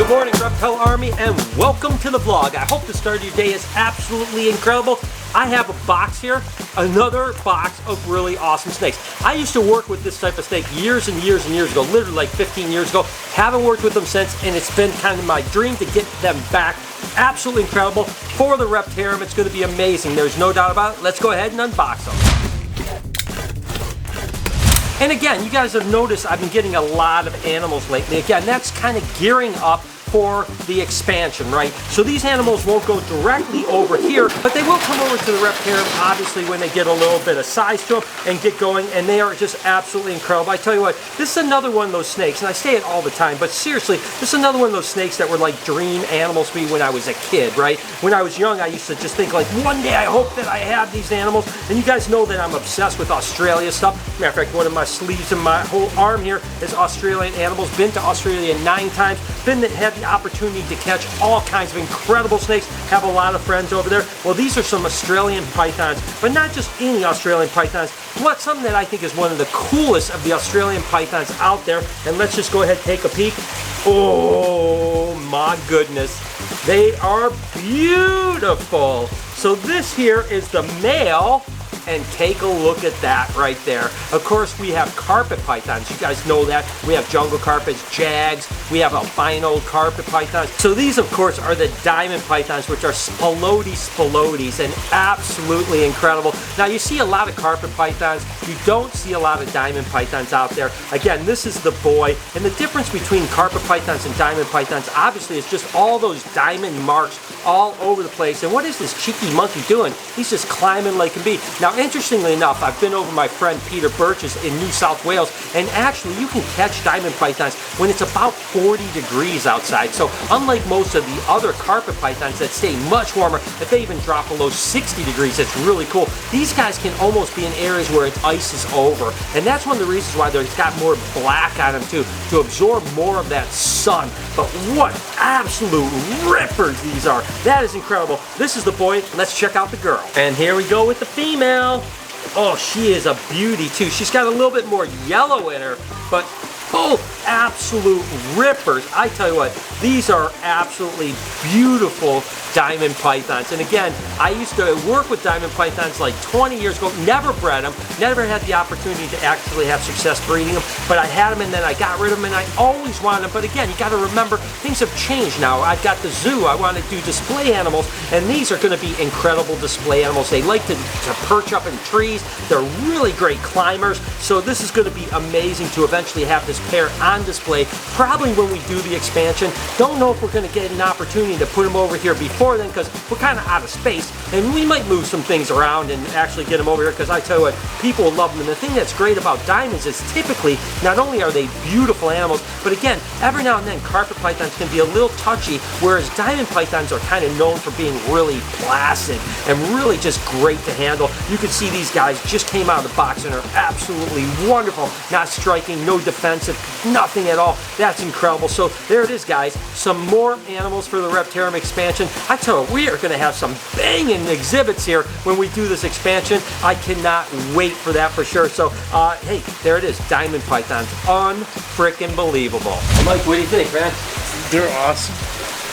Good morning, Reptile Army, and welcome to the vlog. I hope the start of your day is absolutely incredible. I have a box here, another box of really awesome snakes. I used to work with this type of snake years and years and years ago, literally like 15 years ago. Haven't worked with them since, and it's been kind of my dream to get them back. Absolutely incredible. For the Reptarium, it's going to be amazing. There's no doubt about it. Let's go ahead and unbox them. And again, you guys have noticed I've been getting a lot of animals lately. Again, that's kind of gearing up for the expansion, right? So these animals won't go directly over here, but they will come over to the Reptarium, obviously, when they get a little bit of size to them and get going, and they are just absolutely incredible. I tell you what, this is another one of those snakes, and I say it all the time, but seriously, this is another one of those snakes that were like dream animals for me when I was a kid, right? When I was young, I used to just think like, one day I hope that I have these animals, and you guys know that I'm obsessed with Australia stuff. Matter of fact, one of my sleeves and my whole arm here is Australian animals. Been to Australia 9 times, had the opportunity to catch all kinds of incredible snakes, have a lot of friends over there. Well, these are some Australian pythons, but not just any Australian pythons, but something that I think is one of the coolest of the Australian pythons out there. And let's just go ahead and take a peek. Oh my goodness, they are beautiful. So this here is the male, and take a look at that right there. Of course, we have carpet pythons. You guys know that. We have jungle carpets, jags. We have albino carpet pythons. So these, of course, are the diamond pythons, which are spalotes, and absolutely incredible. Now, you see a lot of carpet pythons. You don't see a lot of diamond pythons out there. Again, this is the boy, and the difference between carpet pythons and diamond pythons, obviously, is just all those diamond marks all over the place. And what is this cheeky monkey doing? He's just climbing like can be. Now, interestingly enough, I've been over my friend Peter Birch's in New South Wales, and actually you can catch diamond pythons when it's about 40 degrees outside. So unlike most of the other carpet pythons that stay much warmer, if they even drop below 60 degrees, it's really cool. These guys can almost be in areas where ice is over, and that's one of the reasons why they've got more black on them too, to absorb more of that sun. But what absolute rippers these are. That is incredible. This is the boy. Let's check out the girl. And here we go with the female. Oh, she is a beauty too. She's got a little bit more yellow in her, but both absolute rippers. I tell you what, these are absolutely beautiful diamond pythons. And again, I used to work with diamond pythons like 20 years ago, never bred them, never had the opportunity to actually have success breeding them, but I had them and then I got rid of them, and I always wanted them. But again, you got to remember, things have changed now. I've got the zoo, I want to do display animals, and these are going to be incredible display animals. They like to perch up in trees. They're really great climbers, so this is going to be amazing to eventually have this pair on display, probably when we do the expansion. Don't know if we're going to get an opportunity to put them over here before then, because we're kind of out of space, and we might move some things around and actually get them over here, because I tell you what, people will love them. And the thing that's great about diamonds is typically, not only are they beautiful animals, but again, every now and then carpet pythons can be a little touchy, whereas diamond pythons are kind of known for being really placid and really just great to handle. You can see these guys just came out of the box and are absolutely wonderful. Not striking, no defensive, nothing at all. That's incredible. So there it is, guys. Some more animals for the Reptarium expansion. I tell you, we are going to have some banging exhibits here when we do this expansion. I cannot wait for that for sure. So, hey, there it is. Diamond pythons. Unfrickin' believable. Mike, what do you think, man? They're awesome.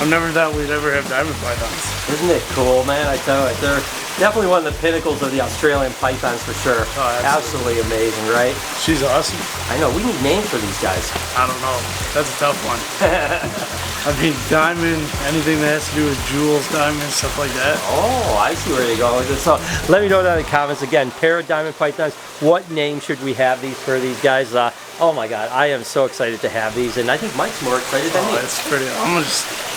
I've never thought we'd ever have diamond pythons. Isn't it cool, man? I tell you, they're definitely one of the pinnacles of the Australian pythons for sure. Oh, absolutely amazing, right? She's awesome. I know. We need names for these guys. I don't know. That's a tough one. I mean, diamond, anything that has to do with jewels, diamonds, stuff like that. Oh, I see where you're going with this. So let me know down in the comments. Again, pair of diamond pythons. What name should we have these for these guys? Oh my God, I am so excited to have these, and I think Mike's more excited than me. That's pretty. I'm gonna just.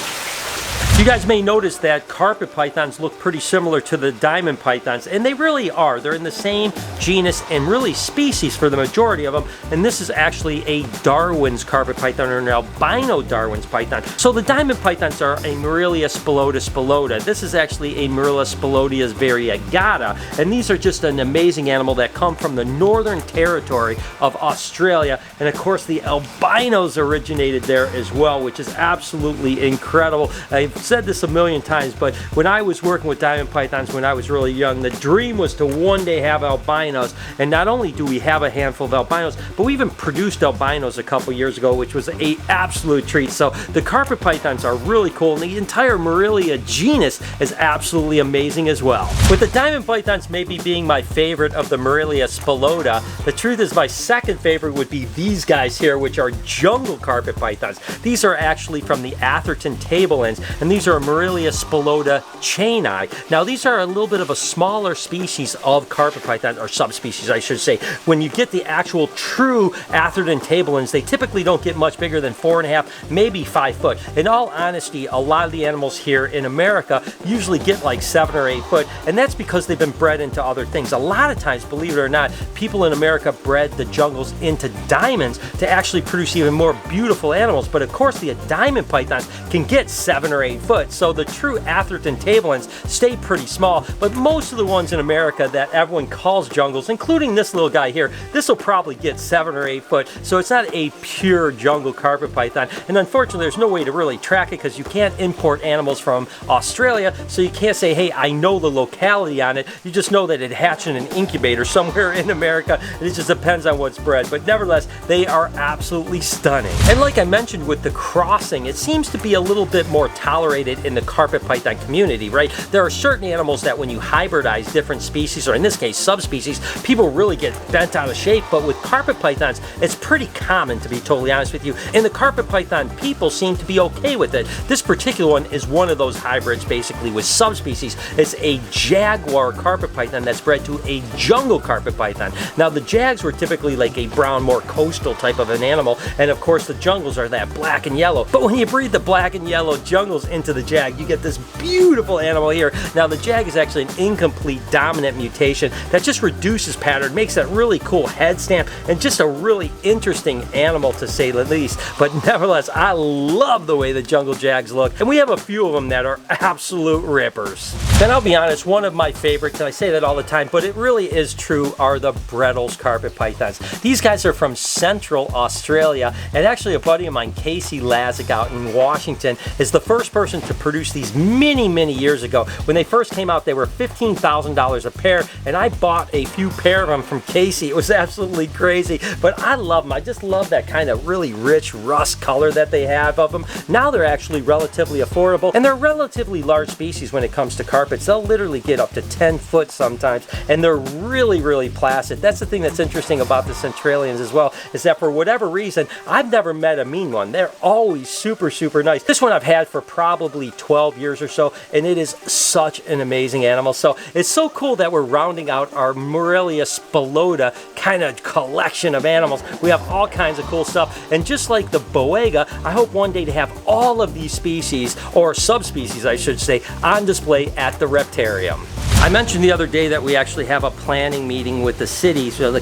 You guys may notice that carpet pythons look pretty similar to the diamond pythons, and they really are. They're in the same genus and really species for the majority of them, and this is actually a Darwins carpet python, or an albino Darwins python. So the diamond pythons are a Morelia spalota. This is actually a Morelia spalotias variegata, and these are just an amazing animal that come from the Northern Territory of Australia, and of course the albinos originated there as well, which is absolutely incredible. I've said said this a million times, but when I was working with diamond pythons when I was really young, the dream was to one day have albinos. And not only do we have a handful of albinos, but we even produced albinos a couple years ago, which was an absolute treat. So the carpet pythons are really cool, and the entire Marilia genus is absolutely amazing as well. With the diamond pythons maybe being my favorite of the Marilia spilota, the truth is my second favorite would be these guys here, which are jungle carpet pythons. These are actually from the Atherton tablelands, and these are Marilia spilota chaini. Now these are a little bit of a smaller species of carpet python, or subspecies I should say. When you get the actual true Atherton tablelands, they typically don't get much bigger than 4.5, maybe 5 foot. In all honesty, a lot of the animals here in America usually get like 7 or 8 foot, and that's because they've been bred into other things. A lot of times, believe it or not, people in America bred the jungles into diamonds to actually produce even more beautiful animals. But of course, the diamond pythons can get 7 or 8 foot, so the true Atherton tablelands stay pretty small. But most of the ones in America that everyone calls jungles, including this little guy here, this will probably get 7 or 8 foot, so it's not a pure jungle carpet python. And unfortunately, there's no way to really track it because you can't import animals from Australia, so you can't say, hey, I know the locality on it. You just know that it hatched in an incubator somewhere in America. It just depends on what's bred, but nevertheless, they are absolutely stunning. And like I mentioned with the crossing, it seems to be a little bit more tolerated in the carpet python community, right? There are certain animals that when you hybridize different species, or in this case subspecies, people really get bent out of shape. But with carpet pythons, it's pretty common, to be totally honest with you, and the carpet python people seem to be okay with it. This particular one is one of those hybrids basically with subspecies. It's a Jaguar carpet python that's bred to a jungle carpet python. Now the Jags were typically like a brown, more coastal type of an animal, and of course the jungles are that black and yellow. But when you breed the black and yellow jungles into the Jag, you get this beautiful animal here. Now the Jag is actually an incomplete dominant mutation that just reduces pattern, makes that really cool head stamp, and just a really interesting animal to say the least. But nevertheless, I love the way the jungle Jags look, and we have a few of them that are absolute rippers. Then I'll be honest, one of my favorites, and I say that all the time, but it really is true, are the Brettels carpet pythons. These guys are from Central Australia, and actually a buddy of mine, Casey Lazick out in Washington, is the first person to produce these many years ago. When they first came out, they were $15,000 a pair, and I bought a few pair of them from Casey. It was absolutely crazy, but I love them. I just love that kind of really rich rust color that they have of them. Now they're actually relatively affordable, and they're relatively large species when it comes to carpets. They'll literally get up to 10 foot sometimes, and they're really placid. That's the thing that's interesting about the Centralians as well, is that for whatever reason, I've never met a mean one. They're always super nice. This one I've had for probably 12 years or so, and it is such an amazing animal. So it's so cool that we're rounding out our Marilia spilota kind of collection of animals. We have all kinds of cool stuff, and just like the Boega, I hope one day to have all of these species, or subspecies I should say, on display at the Reptarium. I mentioned the other day that we actually have a planning meeting with the city, so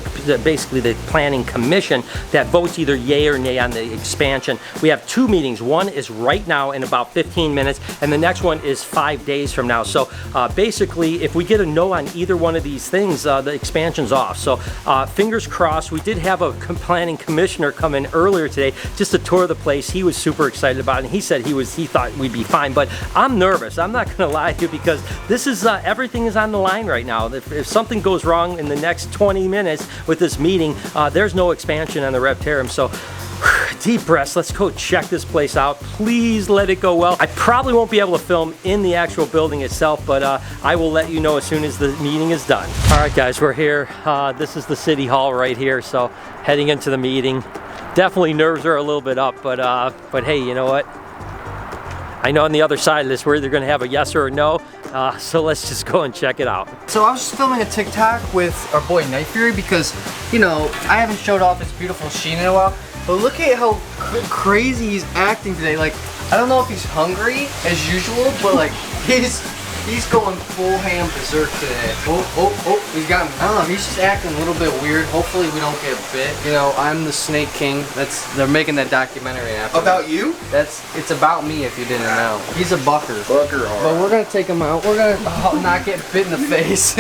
basically the planning commission that votes either yay or nay on the expansion. We have 2 meetings. One is right now in about 15 minutes, and the next one is 5 days from now. So basically, if we get a no on either one of these things, the expansion's off. So fingers crossed. We did have a planning commissioner come in earlier today just to tour the place. He was super excited about it, and he said he thought we'd be fine. But I'm nervous. I'm not going to lie to you, because this is everything is on the line right now. If something goes wrong in the next 20 minutes with this meeting, there's no expansion on the Reptarium. So deep breaths, let's go check this place out. Please let it go well. I probably won't be able to film in the actual building itself, but I will let you know as soon as the meeting is done. All right guys, we're here. This is the city hall right here, so heading into the meeting. Definitely nerves are a little bit up, but hey, you know what? I know on the other side of this, we're either going to have a yes or a no, so let's just go and check it out. So I was just filming a TikTok with our boy Night Fury because, you know, I haven't showed off his beautiful sheen in a while, but look at how crazy he's acting today. Like, I don't know if he's hungry as usual, but like, he's going full ham berserk today. Oh, he's got me. I don't know, he's just acting a little bit weird. Hopefully we don't get bit. You know, I'm the Snake King. They're making that documentary after. About you? It's about me if you didn't know. He's a bucker. Bucker hard. But we're gonna take him out. We're gonna not get bit in the face.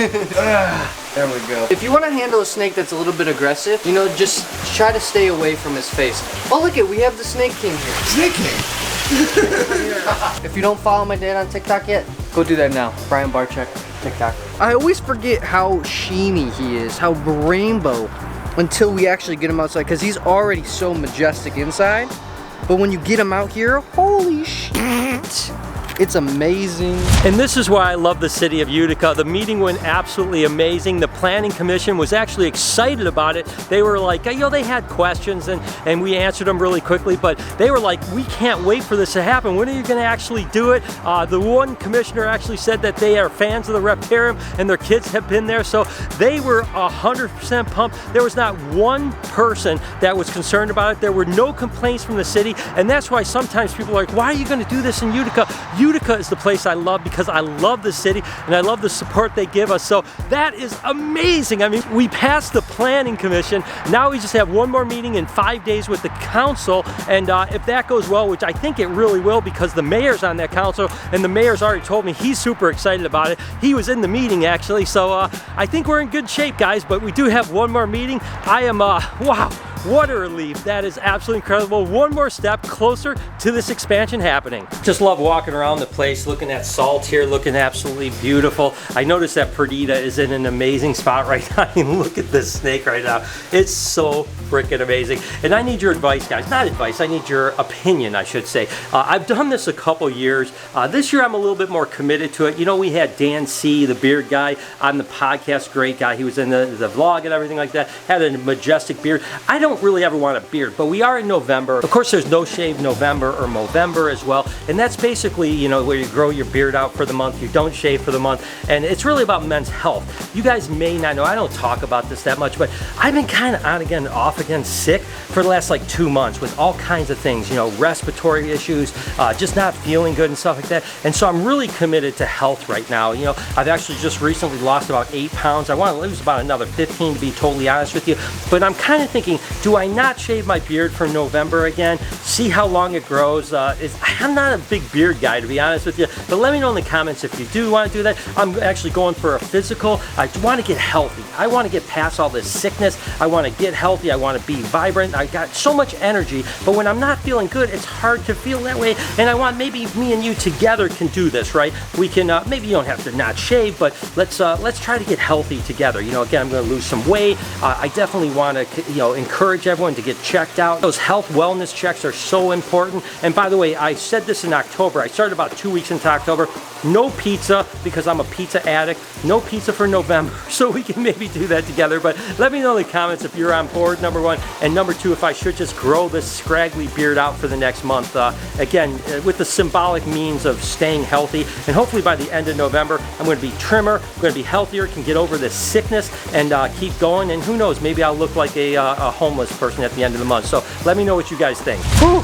There we go. If you want to handle a snake that's a little bit aggressive, you know, just try to stay away from his face. Oh, look it, we have the Snake King here. Snake King. If you don't follow my dad on TikTok yet, go do that now. Brian Barczyk, TikTok. I always forget how sheeny he is, how rainbow, until we actually get him outside, because he's already so majestic inside. But when you get him out here, holy shit. It's amazing. And this is why I love the city of Utica. The meeting went absolutely amazing. The planning commission was actually excited about it. They were like, you know, they had questions and we answered them really quickly, but they were like, we can't wait for this to happen. When are you gonna actually do it? The one commissioner actually said that they are fans of the Reptarium and their kids have been there, so they were 100% pumped. There was not one person that was concerned about it. There were no complaints from the city, and that's why sometimes people are like, why are you gonna do this in Utica? Utica is the place I love because I love the city and I love the support they give us. So that is amazing. I mean, we passed the planning commission. Now we just have one more meeting in 5 days with the council, and if that goes well, which I think it really will because the mayor's on that council and the mayor's already told me he's super excited about it. He was in the meeting actually, so I think we're in good shape, guys, but we do have one more meeting. I am, wow. What a relief. That is absolutely incredible. One more step closer to this expansion happening. Just love walking around the place, looking at salt here, looking absolutely beautiful. I noticed that Perdita is in an amazing spot right now. I mean, look at this snake right now. It's so freaking amazing. And I need your advice, guys. Not advice, I need your opinion, I should say. I've done this a couple years. This year I'm a little bit more committed to it. You know, we had Dan C., the beard guy, on the podcast. Great guy. He was in the vlog and everything like that. Had a majestic beard. I don't really ever want a beard, but we are in November. Of course, there's No Shave November or Movember as well, and that's basically, you know, where you grow your beard out for the month, you don't shave for the month, and it's really about men's health. You guys may not know, I don't talk about this that much, but I've been kind of on again, off again, sick for the last like 2 months with all kinds of things, you know, respiratory issues, just not feeling good and stuff like that, and so I'm really committed to health right now. You know, I've actually just recently lost about 8 pounds. I want to lose about another 15 to be totally honest with you, but I'm kind of thinking, do I not shave my beard for November again? See how long it grows. I'm not a big beard guy, to be honest with you, but let me know in the comments if you do want to do that. I'm actually going for a physical. I want to get healthy. I want to get past all this sickness. I want to get healthy. I want to be vibrant. I got so much energy, but when I'm not feeling good, it's hard to feel that way, and I want maybe me and you together can do this, right? We can, maybe you don't have to not shave, but let's try to get healthy together. You know, again, I'm going to lose some weight. I definitely want to, you know, encourage everyone to get checked out. Those health wellness checks are so important. And by the way, I said this in October. I started about 2 weeks into October. No pizza because I'm a pizza addict. No pizza for November. So we can maybe do that together. But let me know in the comments if you're on board, number one. And number two, if I should just grow this scraggly beard out for the next month. Again, with the symbolic means of staying healthy. And hopefully by the end of November, I'm going to be trimmer. I'm going to be healthier. Can get over this sickness and keep going. And who knows, maybe I'll look like a homeless person at the end of the month. So let me know what you guys think. Whew.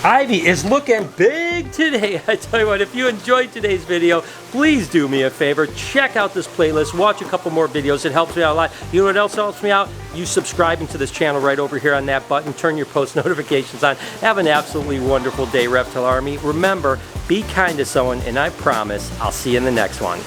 Ivy is looking big today. I tell you what, if you enjoyed today's video, please do me a favor. Check out this playlist. Watch a couple more videos. It helps me out a lot. You know what else helps me out? You subscribing to this channel right over here on that button. Turn your post notifications on. Have an absolutely wonderful day, Reptile Army. Remember, be kind to someone, and I promise I'll see you in the next one.